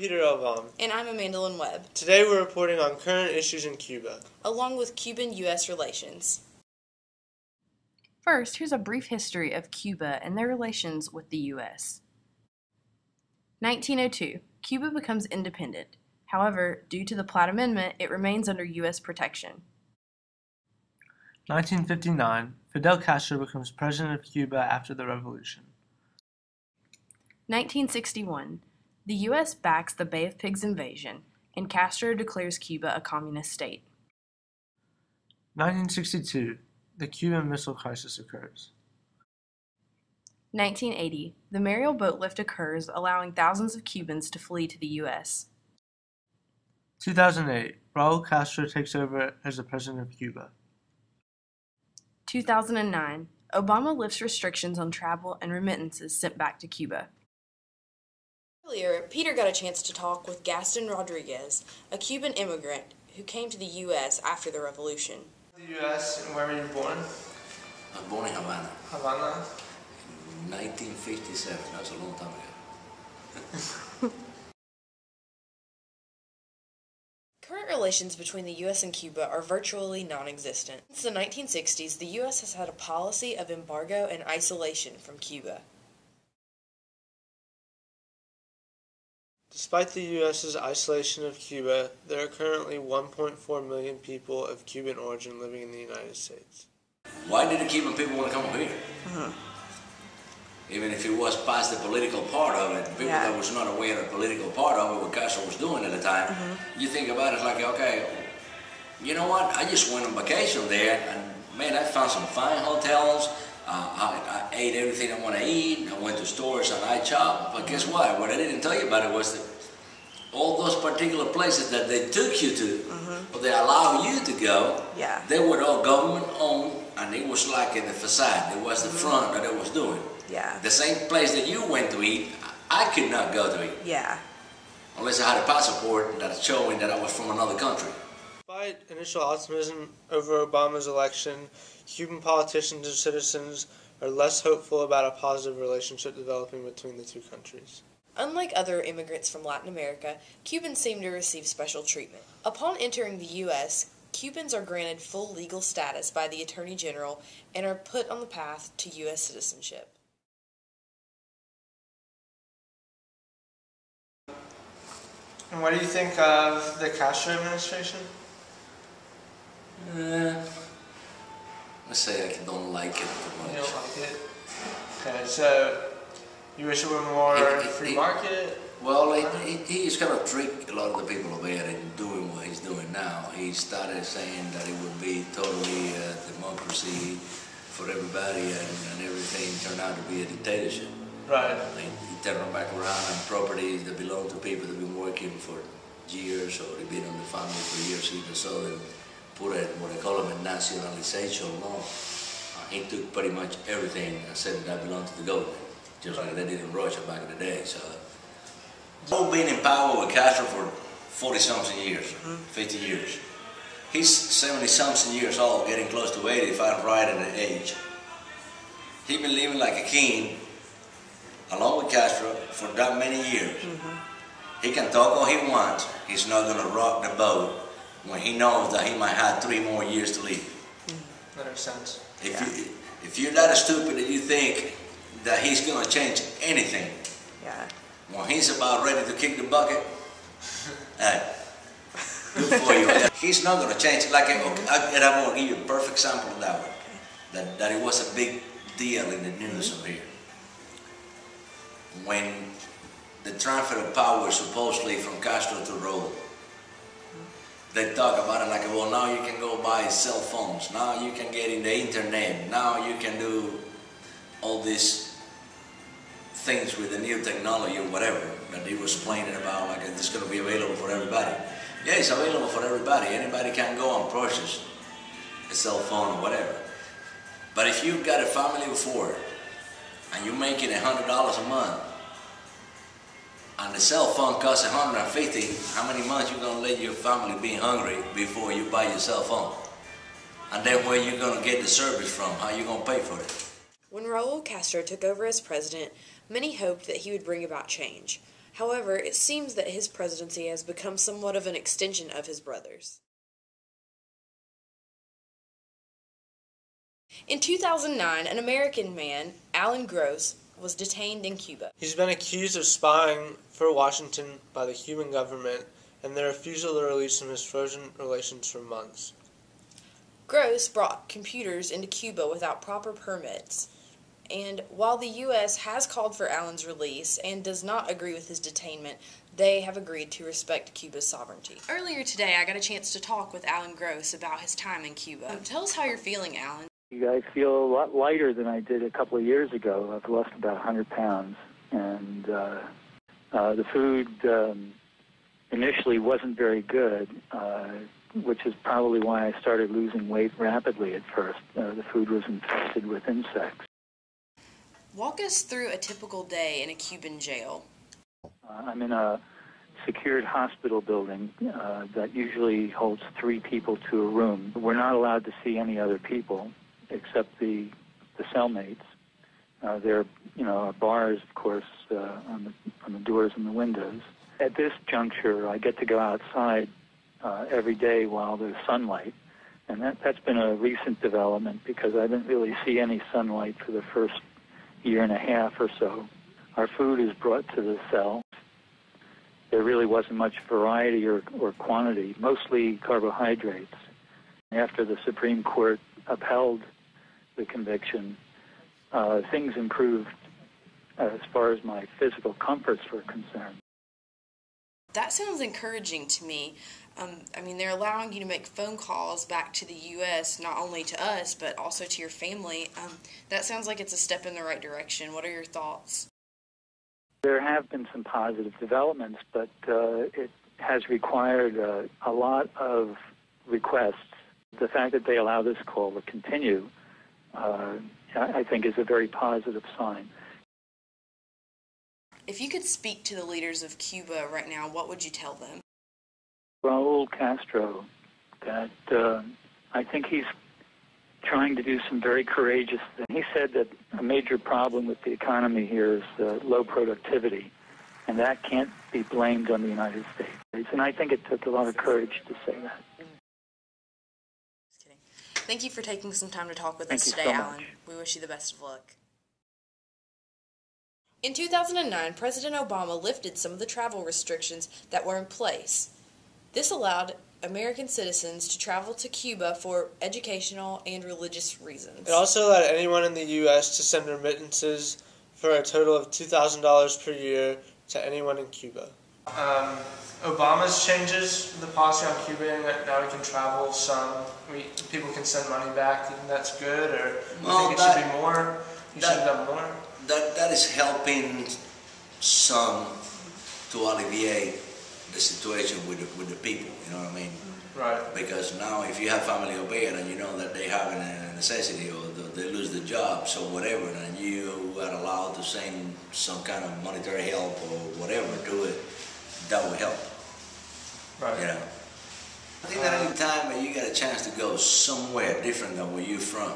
Peter Elbaum. And I'm Amanda Lynn Webb. Today we're reporting on current issues in Cuba, along with Cuban-U.S. relations. First, here's a brief history of Cuba and their relations with the U.S. 1902, Cuba becomes independent. However, due to the Platt Amendment, it remains under U.S. protection. 1959, Fidel Castro becomes president of Cuba after the revolution. 1961, the U.S. backs the Bay of Pigs invasion, and Castro declares Cuba a communist state. 1962, the Cuban Missile Crisis occurs. 1980, the Mariel boat lift occurs, allowing thousands of Cubans to flee to the U.S. 2008, Raul Castro takes over as the president of Cuba. 2009, Obama lifts restrictions on travel and remittances sent back to Cuba. Earlier, Peter got a chance to talk with Gaston Rodriguez, a Cuban immigrant who came to the U.S. after the revolution. The U.S., and where were you born? I was born in Havana. Havana? In 1957, that's a long time ago. Current relations between the U.S. and Cuba are virtually non-existent. Since the 1960s, the U.S. has had a policy of embargo and isolation from Cuba. Despite the U.S.'s isolation of Cuba, there are currently 1.4 million people of Cuban origin living in the United States. Why did the Cuban people want to come over here? Even if it was past the political part of it, people that was not aware of the political part of it, what Castro was doing at the time, you think about it, it's like, okay, you know what, I just went on vacation there, and man, I found some fine hotels, I ate everything I want to eat, I went to stores and I chopped, but guess what, what I didn't tell you about it was that all those particular places that they took you to, or they allow you to go, they were all government owned, and it was like in the facade, it was the front that it was doing. The same place that you went to eat, I could not go to eat. Unless I had a passport that's showing that I was from another country. Despite initial optimism over Obama's election, Cuban politicians and citizens are less hopeful about a positive relationship developing between the two countries. Unlike other immigrants from Latin America, Cubans seem to receive special treatment. Upon entering the U.S., Cubans are granted full legal status by the Attorney General and are put on the path to U.S. citizenship. And what do you think of the Castro administration? Let's say I don't like it too much. You don't like it? Okay, so you wish it were more free market? Well, he's kind of tricked a lot of the people over here in doing what he's doing now. He started saying that it would be totally democracy for everybody, and everything turned out to be a dictatorship. Right. He turned them back around on properties that belong to people that have been working for years, or they've been in the family for years, even so they put it, what they call them, a nationalization law. He took pretty much everything and said that belonged to the government, just like they did in Russia back in the day. So, he's been in power with Castro for 40-something years, 50 years. He's 70-something years old, getting close to 80, if I'm right in the age. He's been living like a king, along with Castro, for that many years. He can talk all he wants. He's not going to rock the boat when he knows that he might have 3 more years to live. That makes sense. If you're that stupid that you think that he's going to change anything, when he's about ready to kick the bucket, hey, good for you. He's not going to change. Like, and I'm going to give you a perfect example of that one. That it was a big deal in the news over here. When the transfer of power supposedly from Castro to Raul, they talk about it like, well, now you can go buy cell phones, now you can get in the internet, now you can do all these things with the new technology or whatever that he was complaining about, like it's going to be available for everybody. Yeah, it's available for everybody. Anybody can go and purchase a cell phone or whatever. But if you've got a family of 4 and you're making $100 a month, and the cell phone costs $150, how many months you going to let your family be hungry before you buy your cell phone? And then where you going to get the service from? How you going to pay for it? When Raul Castro took over as president, many hoped that he would bring about change. However, it seems that his presidency has become somewhat of an extension of his brother's. In 2009, an American man, Alan Gross, was detained in Cuba. He's been accused of spying for Washington by the Cuban government and their refusal to release him has frozen relations for months. Gross brought computers into Cuba without proper permits, and while the U.S. has called for Alan's release and does not agree with his detainment, they have agreed to respect Cuba's sovereignty. Earlier today, I got a chance to talk with Alan Gross about his time in Cuba. Tell us how you're feeling, Alan. I feel a lot lighter than I did a couple of years ago. I've lost about 100 pounds, and the food initially wasn't very good, which is probably why I started losing weight rapidly at first. The food was infested with insects. Walk us through a typical day in a Cuban jail. I'm in a secured hospital building that usually holds 3 people to a room. We're not allowed to see any other people except the cellmates. There are bars, of course, on the doors and the windows. At this juncture, I get to go outside every day while there's sunlight, and that's been a recent development because I didn't really see any sunlight for the first year and a half or so. Our food is brought to the cell. There really wasn't much variety or quantity, mostly carbohydrates. After the Supreme Court upheld the conviction, things improved as far as my physical comforts were concerned. That sounds encouraging to me. They're allowing you to make phone calls back to the U.S., not only to us, but also to your family. That sounds like it's a step in the right direction. What are your thoughts? There have been some positive developments, but it has required a lot of requests. The fact that they allow this call to continue, I think, is a very positive sign. If you could speak to the leaders of Cuba right now, what would you tell them? Raul Castro, that I think he's trying to do some very courageous things. He said that a major problem with the economy here is low productivity, and that can't be blamed on the United States. And I think it took a lot of courage to say that. Just kidding. Thank you for taking some time to talk with Thank us you today, so Alan. much. We wish you the best of luck. In 2009, President Obama lifted some of the travel restrictions that were in place. This allowed American citizens to travel to Cuba for educational and religious reasons. It also allowed anyone in the U.S. to send remittances for a total of $2,000 per year to anyone in Cuba. Obama's changes the policy on Cuba, and now we can travel some. People can send money back. Do you think that's good, or do you think it should be more? You should have done more? That is helping some to alleviate the situation with the people, you know what I mean? Right. Because now if you have family over here and you know that they have a necessity or they lose their jobs or whatever, and you are allowed to send some kind of monetary help or whatever to it, that will help. Right. You know? I think that any time that you get a chance to go somewhere different than where you're from,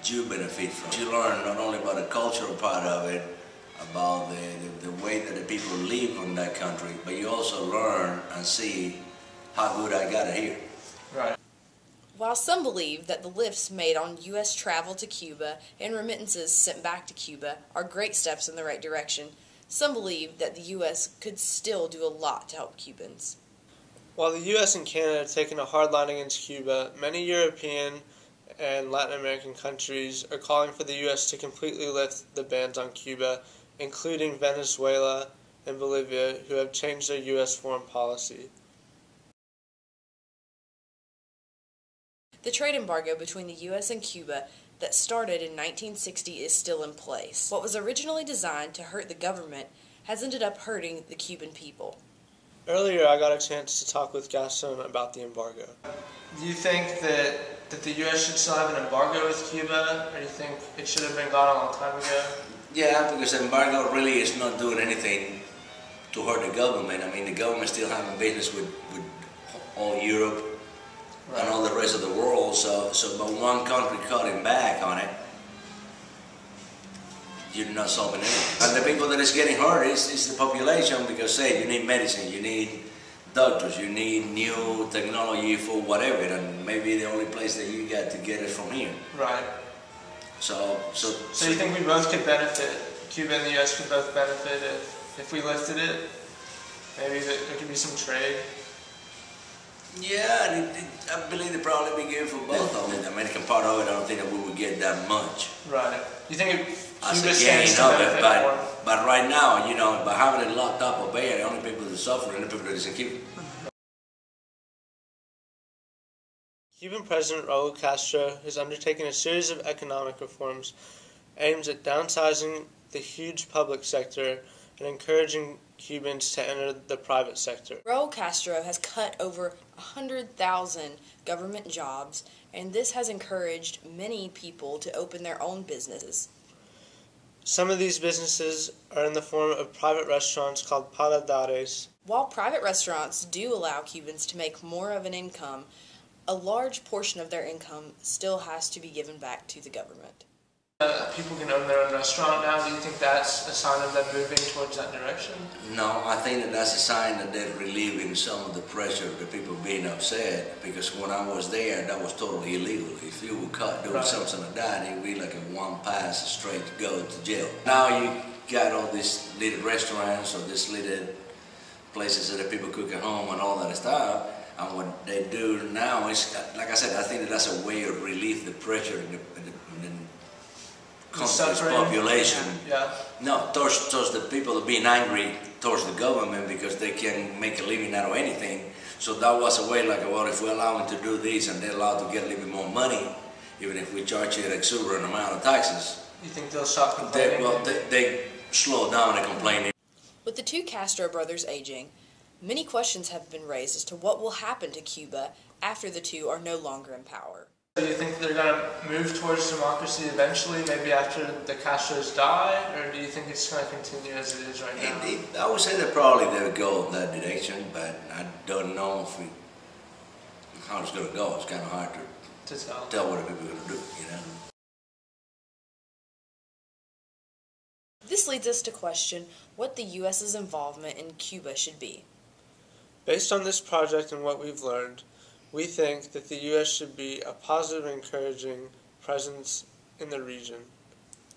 you benefit from. You learn not only about the cultural part of it, about the way that the people live in that country, but you also learn and see how good I got it here. Right. While some believe that the lifts made on U.S. travel to Cuba and remittances sent back to Cuba are great steps in the right direction, some believe that the U.S. could still do a lot to help Cubans. While the U.S. and Canada have taken a hard line against Cuba, many European and Latin American countries are calling for the U.S. to completely lift the bans on Cuba, including Venezuela and Bolivia, who have changed their U.S. foreign policy. The trade embargo between the U.S. and Cuba that started in 1960 is still in place. What was originally designed to hurt the government has ended up hurting the Cuban people. Earlier, I got a chance to talk with Gaston about the embargo. Do you think that the U.S. should still have an embargo with Cuba, or do you think it should have been gone a long time ago? Yeah, because the embargo really is not doing anything to hurt the government. I mean, the government still having business with all Europe and all the rest of the world. So but one country cutting back on it, you're not solving anything. And the people that is getting hurt is the population, because say you need medicine, you need doctors, you need new technology for whatever, and maybe the only place that you got to get it from here. Right. So you think we both could benefit? Cuba and the U.S. could both benefit if we lifted it? Maybe there could be some trade? Yeah, I believe it'd probably be good for both of them. The American part of it, I don't think that we would get that much. Right. You think Cuba gain stands to of benefit it, more? but right now, you know, by having it locked up or bad, the only people that suffer are the people that is in Cuba. Cuban President Raul Castro has undertaken a series of economic reforms aimed at downsizing the huge public sector and encouraging Cubans to enter the private sector. Raul Castro has cut over 100,000 government jobs, and this has encouraged many people to open their own businesses. Some of these businesses are in the form of private restaurants called paladares. While private restaurants do allow Cubans to make more of an income, a large portion of their income still has to be given back to the government. People can own their own restaurant now. Do you think that's a sign of them moving towards that direction? No, I think that that's a sign that they're relieving some of the pressure of the people being upset, because when I was there, that was totally illegal. If you were caught doing something like that, it would be like a one pass straight to go to jail. Now you got all these little restaurants or these little places that people cook at home and all that stuff. And what they do now is, like I said, I think that that's a way of relieve the pressure in the country's population. Yeah. No, towards the people that are being angry towards the government because they can make a living out of anything. So that was a way like, well, if we allow them to do this and they're allowed to get a little bit more money, even if we charge an exuberant amount of taxes. You think they'll stop complaining? They slow down and complaining. With the two Castro brothers aging, many questions have been raised as to what will happen to Cuba after the two are no longer in power. Do you think they're going to move towards democracy eventually, maybe after the Castros die, or do you think it's going to continue as it is right now? I would say that probably they'll go in that direction, but I don't know how it's going to go. It's kind of hard to tell what people are going to do, you know. This leads us to question what the U.S.'s involvement in Cuba should be. Based on this project and what we've learned, we think that the U.S. should be a positive and encouraging presence in the region.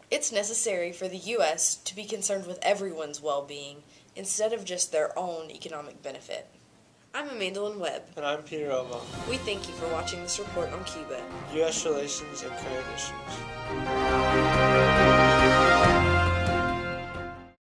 It's necessary for the U.S. to be concerned with everyone's well-being instead of just their own economic benefit. I'm Amanda Lynn Webb. And I'm Peter Elba. We thank you for watching this report on Cuba, U.S. Relations and Current Issues.